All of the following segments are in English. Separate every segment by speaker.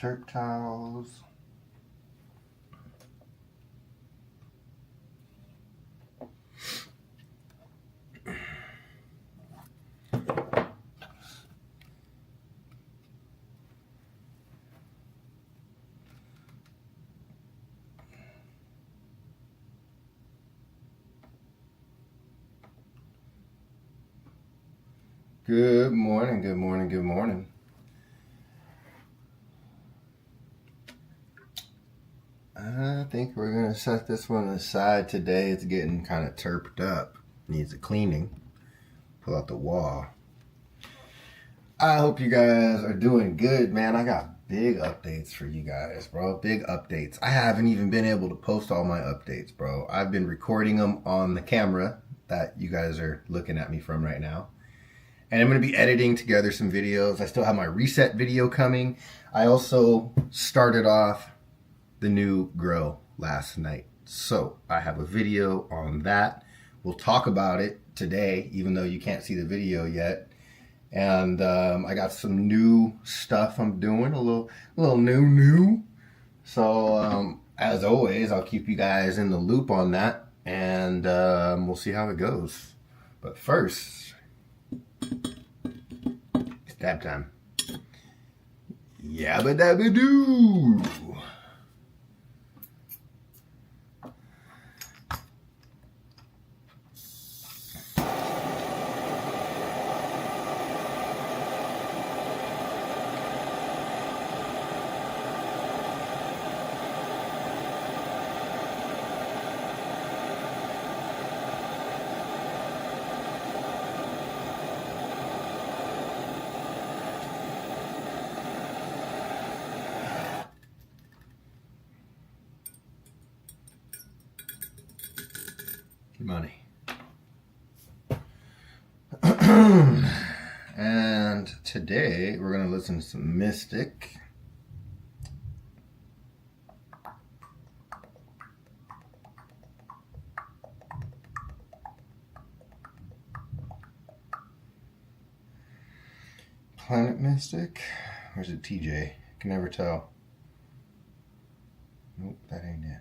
Speaker 1: Turp towels. Good morning, good morning, good morning. I think we're going to set this one aside today. It's getting kind of turped up. Needs a cleaning. Pull out the wall. I hope you guys are doing good, man. I got big updates for you guys, bro. Big updates. I haven't even been able to post all my updates, bro. I've been recording them on the camera that you guys are looking at me from right now. And I'm going to be editing together some videos. I still have my reset video coming. I also started off the new grow last night. So I have a video on that. We'll talk about it today, even though you can't see the video yet. And I got some new stuff I'm doing, a little new. So as always, I'll keep you guys in the loop on that. And we'll see how it goes. But first, it's dab time. Yabba dabba doo. Money. And today we're going to listen to some Mystic. Planet Mystic? Or is it TJ? Can never tell. Nope, that ain't it.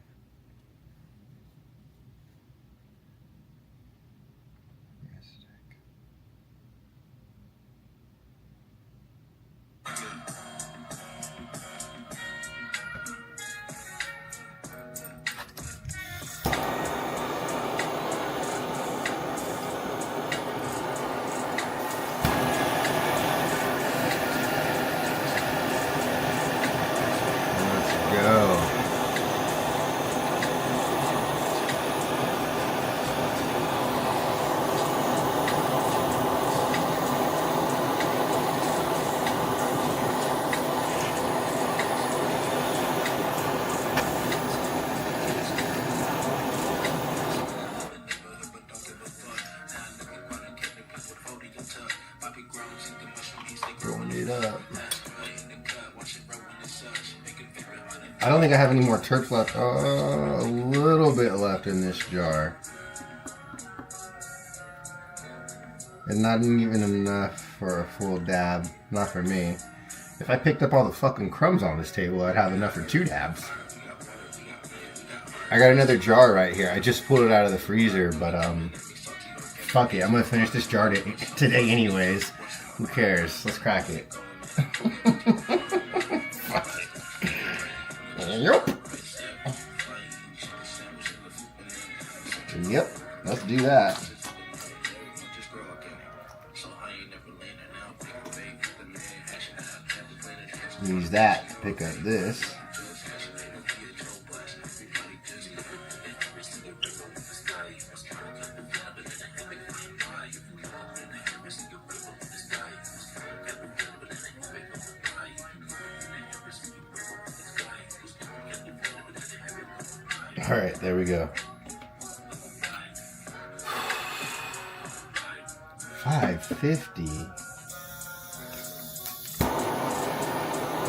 Speaker 1: Rolling it up. I don't think I have any more turps left. A little bit left in this jar. And not even enough for a full dab. Not for me. If I picked up all the fucking crumbs on this table, I'd have enough for 2 dabs. I got another jar right here. I just pulled it out of the freezer, but fuck it. I'm gonna finish this jar today anyways. Who cares? Let's crack it. Fuck it. Yup. Yep. Let's do that. Use that to pick up this. All right, there we go. 550.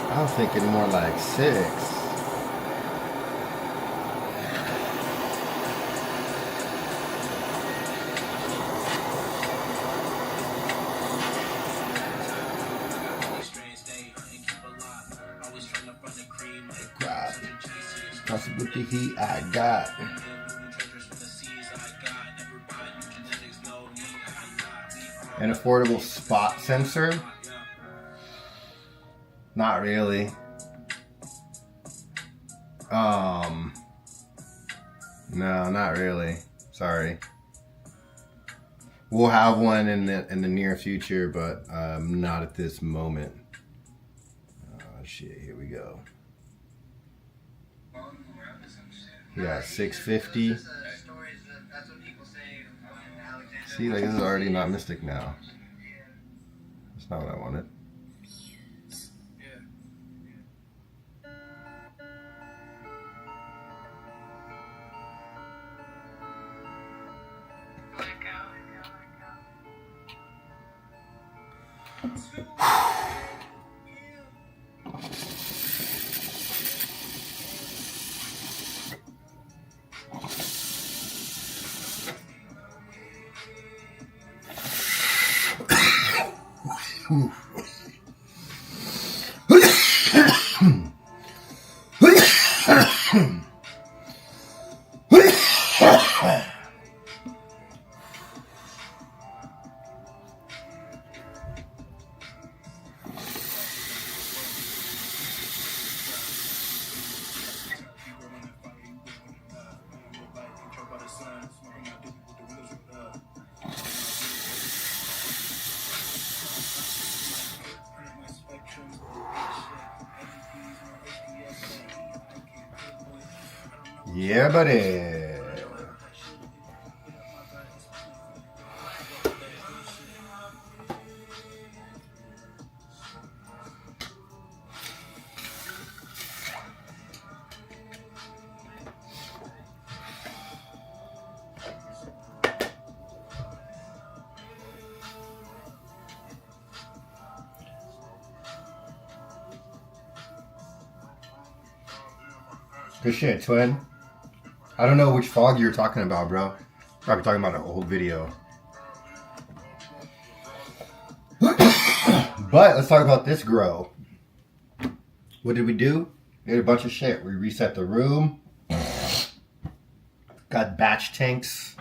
Speaker 1: I was thinking more like 6. Awesome with the heat I got. An affordable spot sensor? Not really. No, not really. Sorry. We'll have one in the near future, but not at this moment. Oh shit, here we go. We got 650. See, like this is already not Mystic now. That's not what I wanted. Yeah, buddy. Good shit, twin. I don't know which fog you're talking about, bro. Probably talking about an old video. But let's talk about this grow. What did we do? We did a bunch of shit. We reset the room. Got batch tanks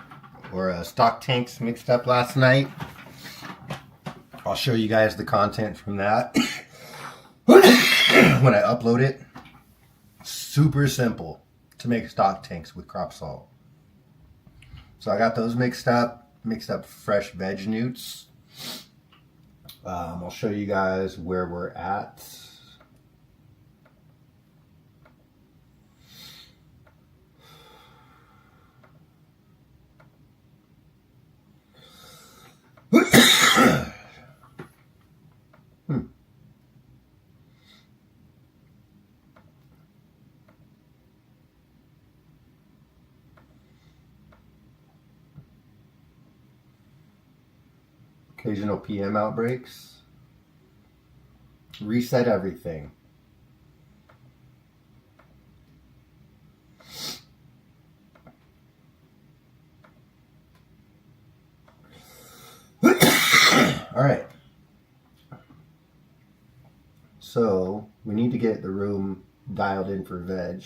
Speaker 1: or stock tanks mixed up last night. I'll show you guys the content from that when I upload it. Super simple to make stock tanks with crop salt. So I got those mixed up fresh veg newts. I'll show you guys where we're at. Occasional PM outbreaks. Reset everything. All right. So we need to get the room dialed in for veg.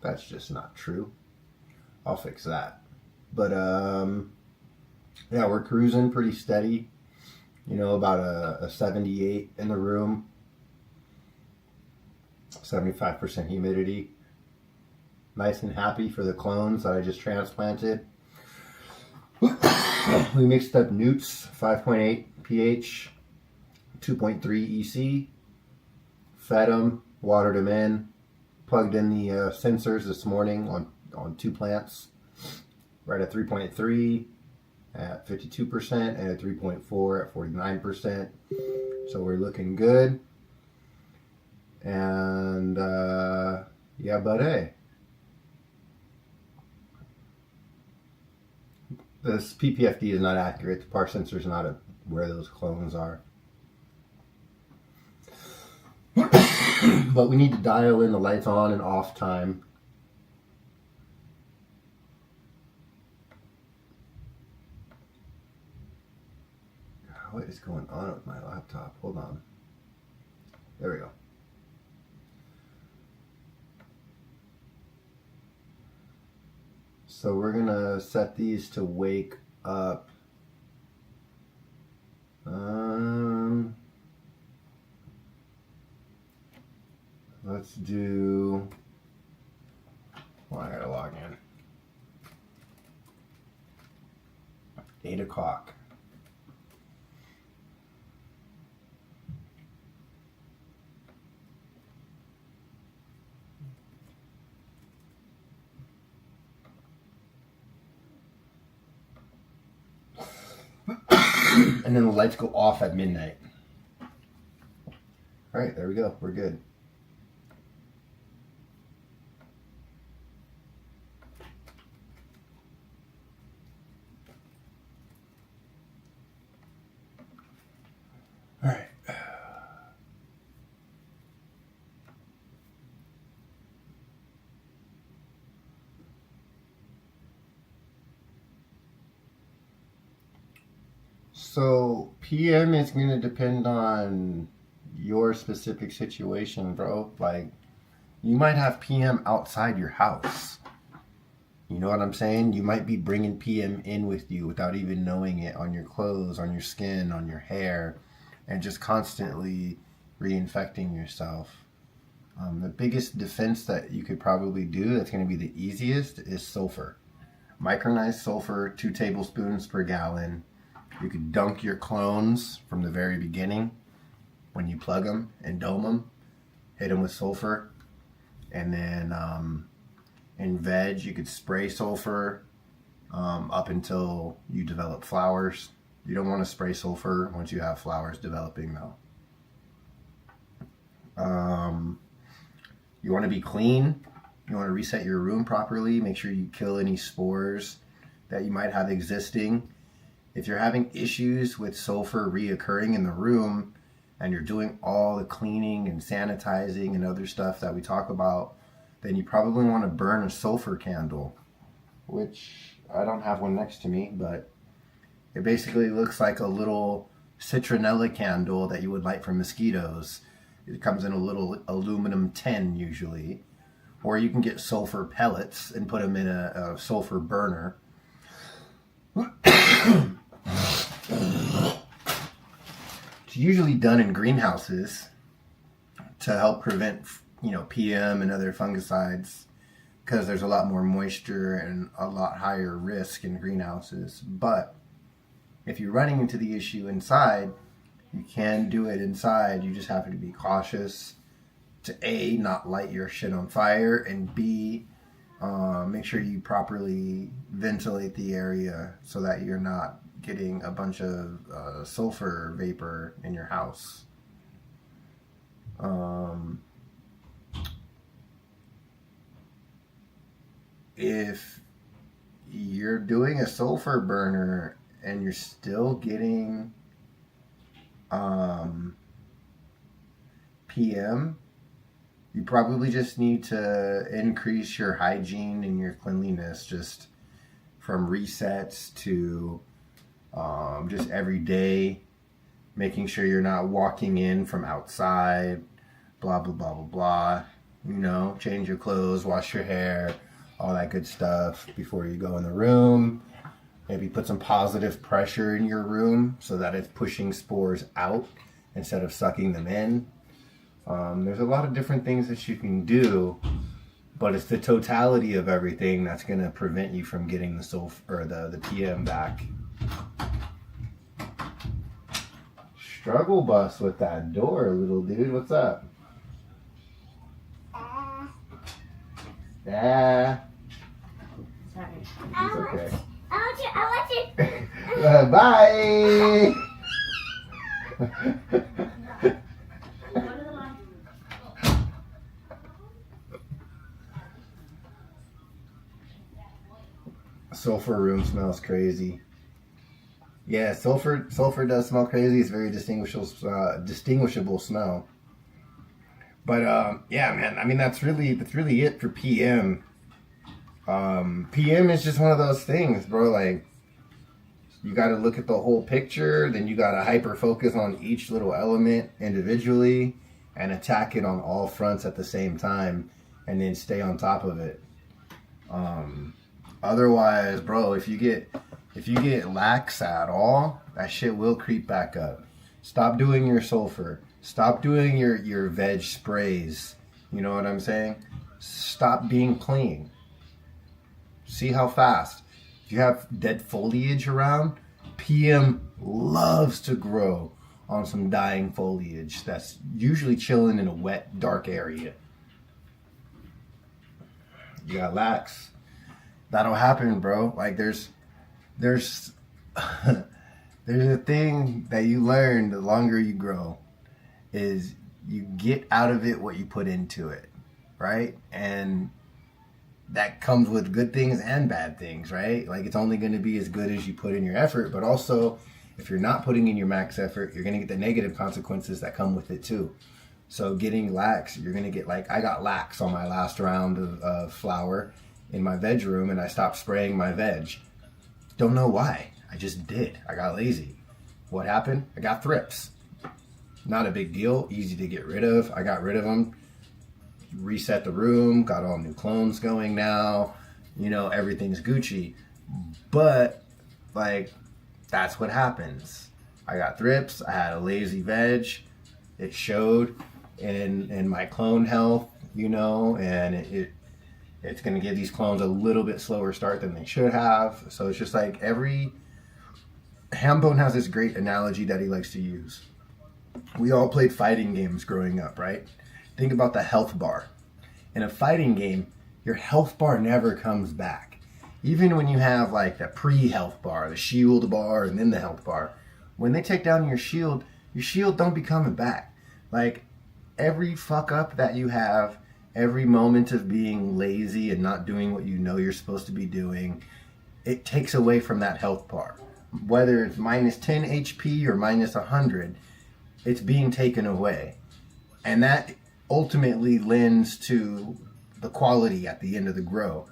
Speaker 1: That's just not true. I'll fix that. But yeah, we're cruising pretty steady. You know, about a 78 in the room. 75% humidity. Nice and happy for the clones that I just transplanted. We mixed up newts, 5.8 pH, 2.3 EC. Fed them, watered them in. Plugged in the sensors this morning on 2 plants, right at 3.3 at 52% and at 3.4 at 49%. So we're looking good. And yeah, but hey, this PPFD is not accurate. The par sensor is not where those clones are. But we need to dial in the lights on and off time. What is going on with my laptop? Hold on. There we go. So we're gonna set these to wake up. Let's do. Well, I gotta log in. 8 o'clock. And then the lights go off at midnight. All right, there we go. We're good. All right. So PM is going to depend on your specific situation, bro. Like, you might have PM outside your house. You know what I'm saying? You might be bringing PM in with you without even knowing it, on your clothes, on your skin, on your hair, and just constantly reinfecting yourself. The biggest defense that you could probably do, that's going to be the easiest, is sulfur. Micronized sulfur, 2 tablespoons per gallon. You could dunk your clones from the very beginning when you plug them and dome them. Hit them with sulfur. And then in veg, you could spray sulfur up until you develop flowers. You don't want to spray sulfur once you have flowers developing, though. You want to be clean. You want to reset your room properly. Make sure you kill any spores that you might have existing. If you're having issues with sulfur reoccurring in the room and you're doing all the cleaning and sanitizing and other stuff that we talk about, then you probably want to burn a sulfur candle, which I don't have one next to me, but it basically looks like a little citronella candle that you would light for mosquitoes. It comes in a little aluminum tin usually, or you can get sulfur pellets and put them in a sulfur burner. It's usually done in greenhouses to help prevent, PM and other fungicides, because there's a lot more moisture and a lot higher risk in greenhouses. But if you're running into the issue inside, you can do it inside. You just have to be cautious to A, not light your shit on fire, and B, make sure you properly ventilate the area so that you're not getting a bunch of sulfur vapor in your house. If you're doing a sulfur burner and you're still getting PM, you probably just need to increase your hygiene and your cleanliness, just from resets to just every day, making sure you're not walking in from outside, blah, blah, blah, blah, blah. Change your clothes, wash your hair, all that good stuff before you go in the room. Maybe put some positive pressure in your room so that it's pushing spores out instead of sucking them in. There's a lot of different things that you can do, but it's the totality of everything that's going to prevent you from getting the sulfur or the PM back. Struggle bus with that door, little dude. What's up? Yeah.
Speaker 2: Sorry.
Speaker 1: It's okay.
Speaker 2: I want you.
Speaker 1: Bye. Sulfur room smells crazy. Yeah, sulfur does smell crazy. It's very distinguishable smell. But yeah, man. I mean, that's really it for PM. PM is just one of those things, bro. Like, you got to look at the whole picture. Then you got to hyper focus on each little element individually, and attack it on all fronts at the same time, and then stay on top of it. Otherwise, bro, if you get lax at all, that shit will creep back up. Stop doing your sulfur. Stop doing your veg sprays. You know what I'm saying? Stop being clean. See how fast. If you have dead foliage around, PM loves to grow on some dying foliage that's usually chilling in a wet, dark area. You got lax. That'll happen, bro. Like there's there's a thing that you learn the longer you grow is you get out of it what you put into it, right? And that comes with good things and bad things, right? Like it's only going to be as good as you put in your effort, but also if you're not putting in your max effort, you're going to get the negative consequences that come with it too. So getting lax, you're going to get like, I got lax on my last round of flour in my veg room and I stopped spraying my veg. Don't know why. I just did. I got lazy. What happened? I got thrips. Not a big deal. Easy to get rid of. I got rid of them. Reset the room. Got all new clones going now. You know, everything's Gucci. But, like, that's what happens. I got thrips. I had a lazy veg. It showed in my clone health, you know, and it's going to give these clones a little bit slower start than they should have. So it's just like Hambone has this great analogy that he likes to use. We all played fighting games growing up, right? Think about the health bar. In a fighting game, your health bar never comes back. Even when you have like the pre-health bar, the shield bar, and then the health bar, when they take down your shield don't be coming back. Like every fuck up that you have, every moment of being lazy and not doing what you know you're supposed to be doing, it takes away from that health bar. Whether it's minus 10 HP or minus 100, it's being taken away. And that ultimately lends to the quality at the end of the grow.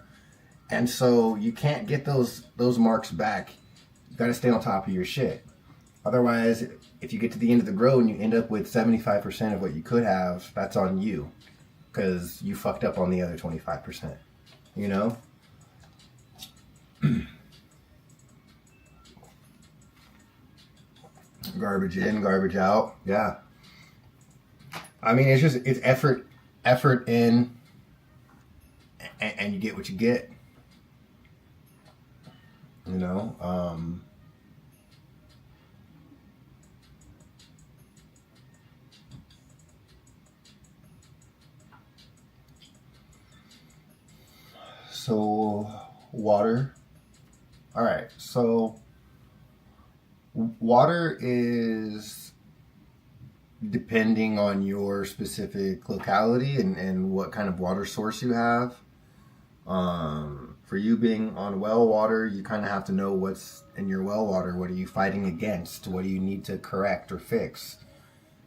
Speaker 1: And so you can't get those marks back. You got to stay on top of your shit. Otherwise, if you get to the end of the grow and you end up with 75% of what you could have, that's on you. Because you fucked up on the other 25%. You know? Garbage in, garbage out. Yeah. I mean, it's effort in, and you get what you get. You know? So, water. All right. So, water is depending on your specific locality and what kind of water source you have. For you being on well water, you kind of have to know what's in your well water. What are you fighting against? What do you need to correct or fix?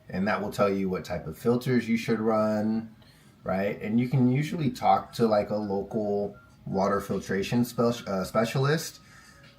Speaker 1: And that will tell you what type of filters you should run, right? And you can usually talk to like a local water filtration specialist,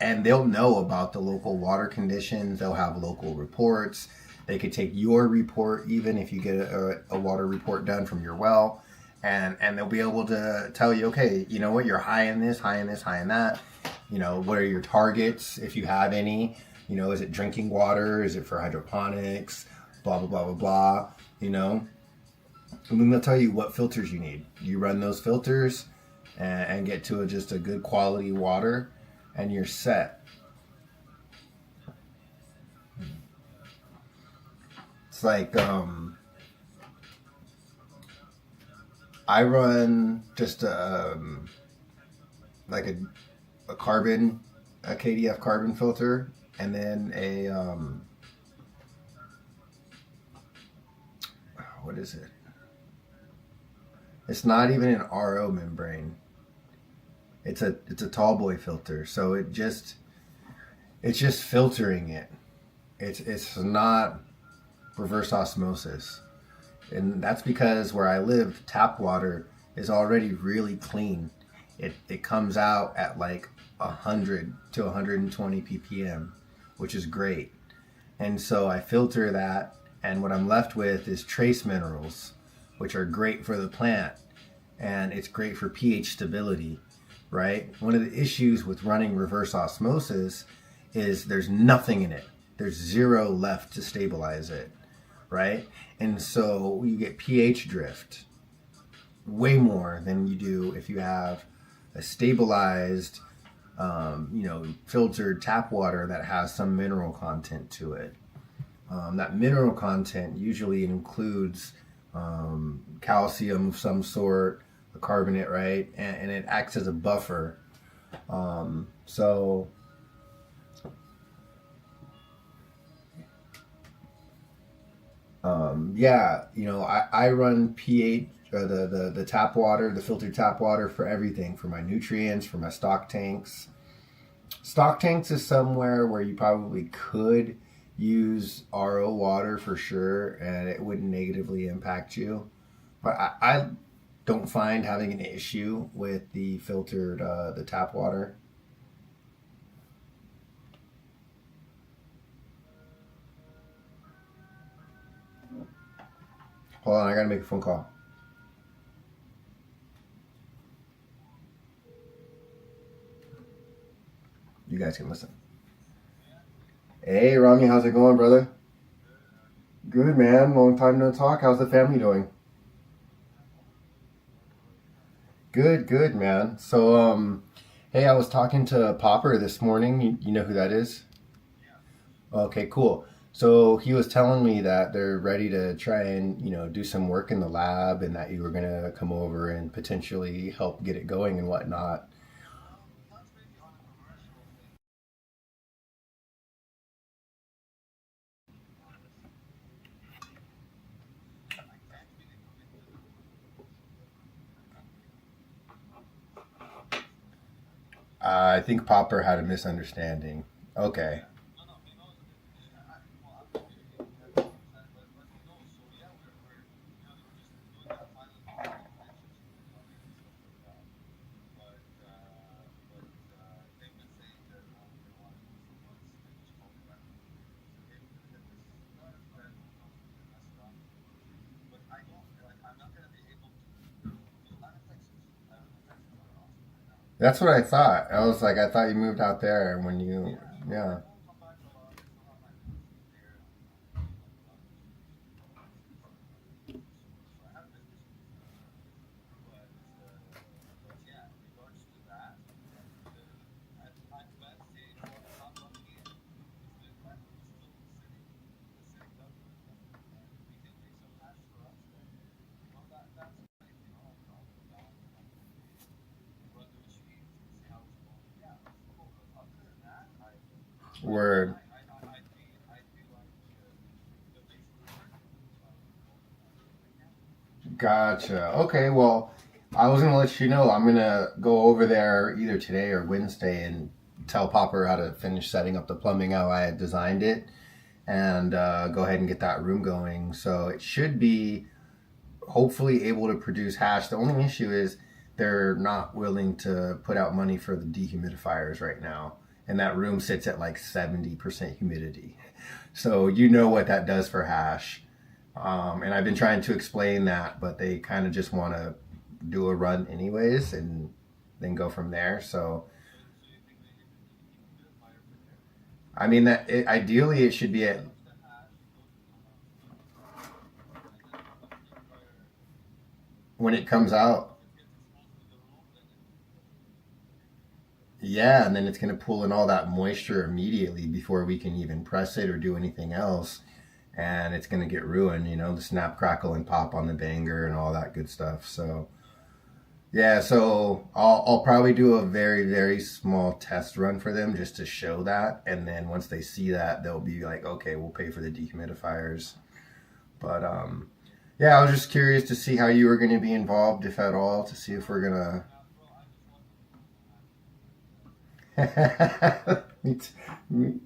Speaker 1: and they'll know about the local water conditions. They'll have local reports. They could take your report, even if you get a water report done from your well, and they'll be able to tell you, okay, you know what, you're high in this, high in this, high in that. You know, what are your targets, if you have any? You know, is it drinking water? Is it for hydroponics? Blah, blah, blah, blah, blah, you know? And then they'll tell you what filters you need. You run those filters and get to just a good quality water, and you're set. It's like, I run just like a KDF carbon filter, and then a, what is it? It's not even an RO membrane. It's a tall boy filter, so it's just filtering it. It's not reverse osmosis, and that's because where I live, tap water is already really clean. It comes out at like 100 to 120 ppm, which is great. And so I filter that, And what I'm left with is trace minerals, which are great for the plant, and it's great for pH stability, right? One of the issues with running reverse osmosis is there's nothing in it. There's zero left to stabilize it, right? And so you get pH drift way more than you do if you have a stabilized, filtered tap water that has some mineral content to it. That mineral content usually includes calcium of some sort, a carbonate, right? And it acts as a buffer. So I run pH, the tap water, the filtered tap water for everything, for my nutrients, for my stock tanks. Stock tanks is somewhere where you probably could use RO water for sure, and it wouldn't negatively impact you. But I don't find having an issue with the filtered, the tap water. Hold on, I gotta make a phone call. You guys can listen. Hey, Rami, how's it going, brother? Good, man. Long time no talk. How's the family doing? Good, good, man. So, hey, I was talking to Popper this morning. You know who that is? Okay, cool. So he was telling me that they're ready to try and, do some work in the lab and that you were gonna come over and potentially help get it going and whatnot. I think Popper had a misunderstanding. Okay. That's what I thought. I was like, I thought you moved out there when you, yeah. Word. Gotcha. Okay, well, I was gonna let you know I'm gonna go over there either today or Wednesday and tell Popper how to finish setting up the plumbing how I had designed it and go ahead and get that room going. So it should be hopefully able to produce hash. The only issue is they're not willing to put out money for the dehumidifiers right now. And that room sits at like 70% humidity. So you know what that does for hash. And I've been trying to explain that, but they kind of just want to do a run anyways and then go from there. So, I mean, ideally it should be at when it comes out. Yeah, and then it's going to pull in all that moisture immediately before we can even press it or do anything else. And it's going to get ruined, the snap, crackle, and pop on the banger and all that good stuff. So, yeah, so I'll probably do a very, very small test run for them just to show that. And then once they see that, they'll be like, okay, we'll pay for the dehumidifiers. But, yeah, I was just curious to see how you were going to be involved, if at all, to see if we're going to. Me